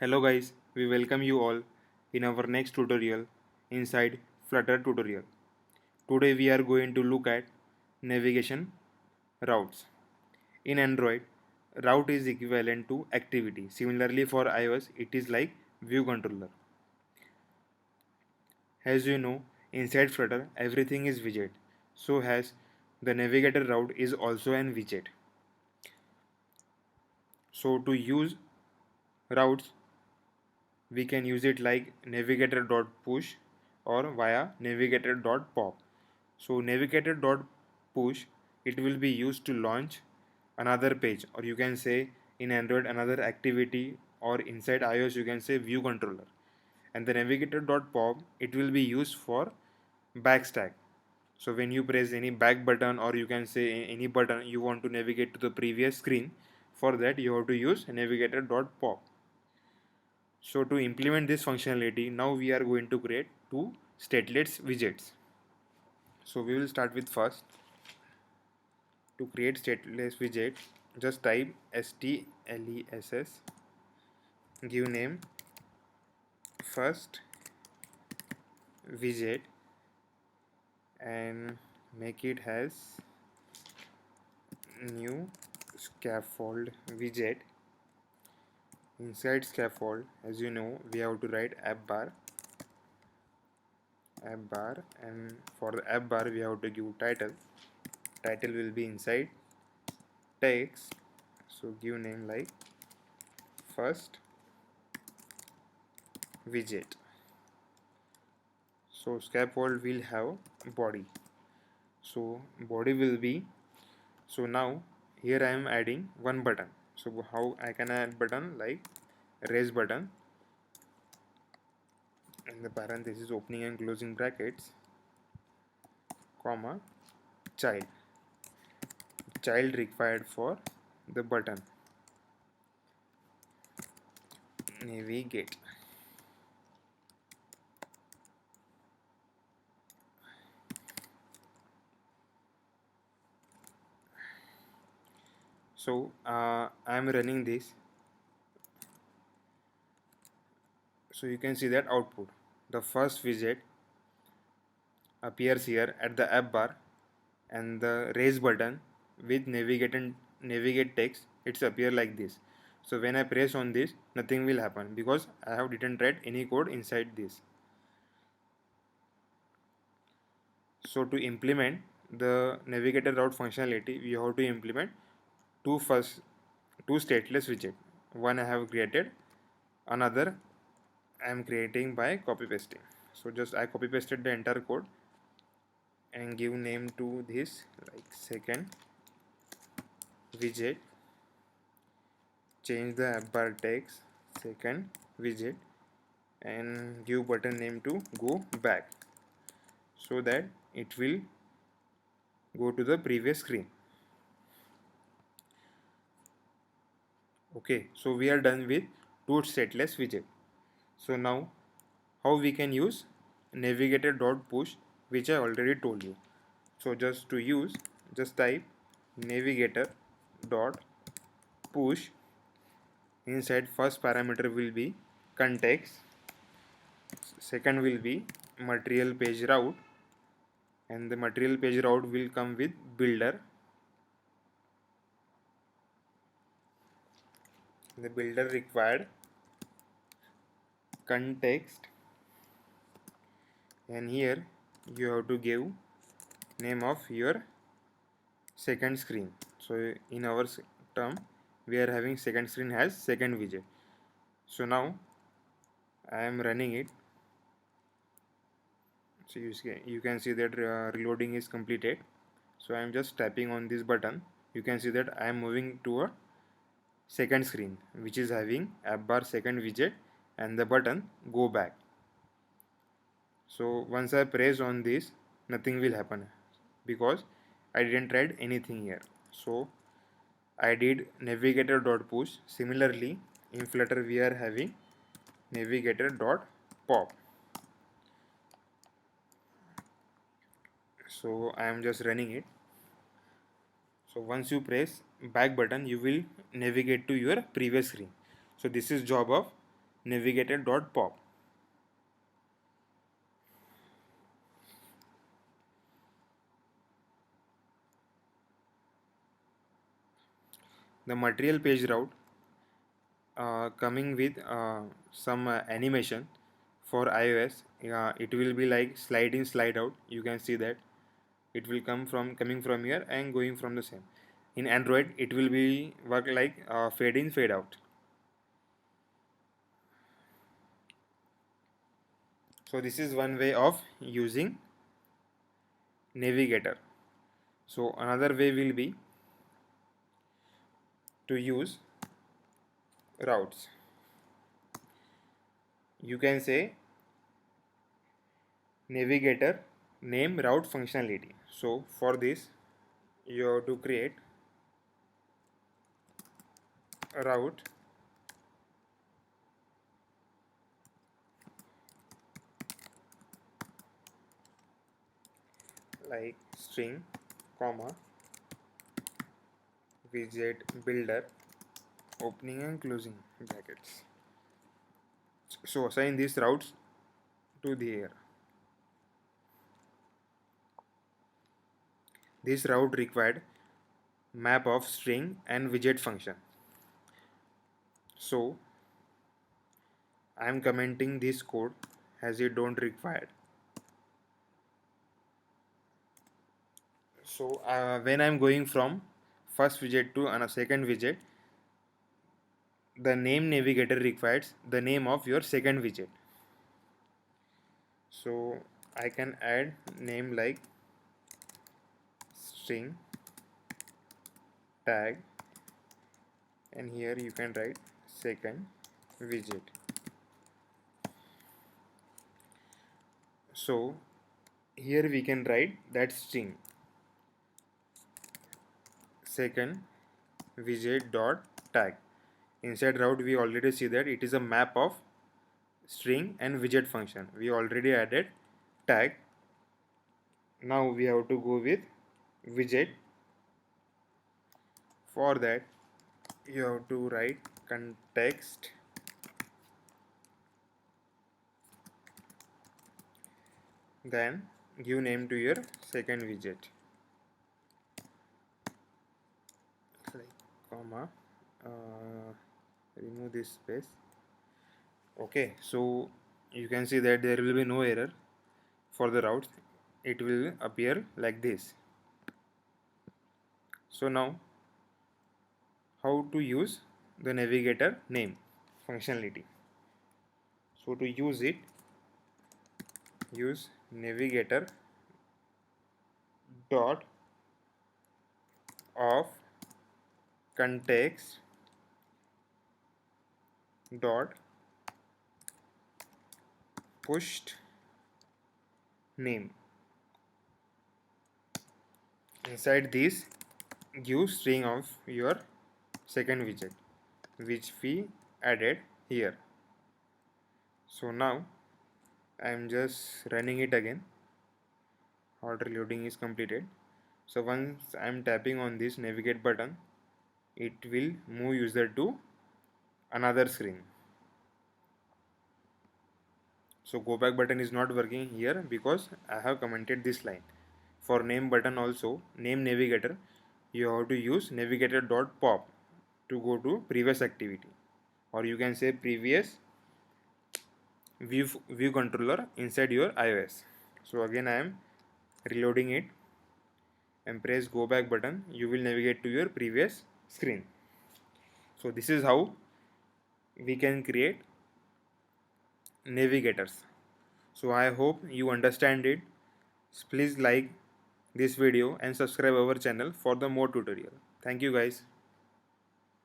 Hello guys, we welcome you all in our next tutorial inside Flutter tutorial. Today we are going to look at navigation routes. In Android, route is equivalent to activity. Similarly for iOS, it is like view controller. As you know, inside Flutter everything is widget. So has the navigator route is also an widget. So to use routes we can use it like navigator.push or via navigator.pop. So navigator.push, it will be used to launch another page, or you can say in Android another activity, or inside iOS you can say view controller. And the navigator.pop, it will be used for backstack. So when you press any back button, or you can say any button you want to navigate to the previous screen, for that you have to use navigator.pop. So to implement this functionality, now we are going to create two stateless widgets. So we will start with first. To create stateless widget, just type STLESS, give name first widget, and make it as new scaffold widget. Inside scaffold, as you know, we have to write app bar, and for the app bar we have to give title will be inside text. So give name like first widget. So scaffold will have body. So body will be, so now here I am adding one button. So how I can add button? Like raise button, and the parenthesis opening and closing brackets, comma, child required for the button navigate. So I am running this. So you can see that output, the first widget appears here at the app bar, and the raise button with navigate text, it's appear like this. So when I press on this, nothing will happen because I have didn't write any code inside this. So to implement the navigator route functionality, we have to implement two stateless widget. One I have created, another I am creating by copy pasting. So just I copy pasted the entire code and give name to this like second widget, change the app bar text second widget, and give button name to go back, so that it will go to the previous screen. Okay, so we are done with two stateless widget. So now how we can use navigator.push, which I already told you. So just to use, just type navigator.push. Inside first parameter will be context, second will be material page route, and the material page route will come with builder. The builder required context, and here you have to give name of your second screen. So in our term we are having second screen has second widget. So now I am running it. So you can see that reloading is completed. So I am just tapping on this button. You can see that I am moving to a second screen which is having app bar second widget and the button go back. So once I press on this, nothing will happen because I didn't write anything here. So I did navigator.push. Similarly in Flutter we are having navigator.pop. So I am just running it. So once you press back button, you will navigate to your previous screen. So this is job of navigator.pop. The material page route coming with some animation for iOS. It will be like slide in, slide out. You can see that it will coming from here and going from the same. In Android, it will be work like fade in, fade out. So this is one way of using Navigator. So another way will be to use routes. You can say Navigator name route functionality. So for this, you have to create a route like string, comma, widget builder, opening and closing brackets. So assign these routes to the here. This route required map of string and widget function. So I am commenting this code as it don't require. So when I am going from first widget to a second widget, the name navigator requires the name of your second widget. So I can add name like string tag, and here you can write second widget. So here we can write that string second widget dot tag. Inside route we already see that it is a map of string and widget function. We already added tag. Now we have to go with widget. For that you have to write context then give name to your second widget like comma, remove this space. Okay, so you can see that there will be no error for the routes. It will appear like this. So now how to use the navigator name functionality. So to use it, use navigator dot of context dot pushed name. Inside this give string of your second widget which we added here. So now I am just running it again. Order loading is completed. So once I am tapping on this navigate button, it will move user to another screen. So go back button is not working here because I have commented this line. For name button also, name navigator, you have to use navigator.pop to go to previous activity, or you can say previous view controller inside your iOS. So again I am reloading it and press go back button, you will navigate to your previous screen. So this is how we can create navigators. So I hope you understand it. Please like this video and subscribe our channel for the more tutorial. Thank you guys.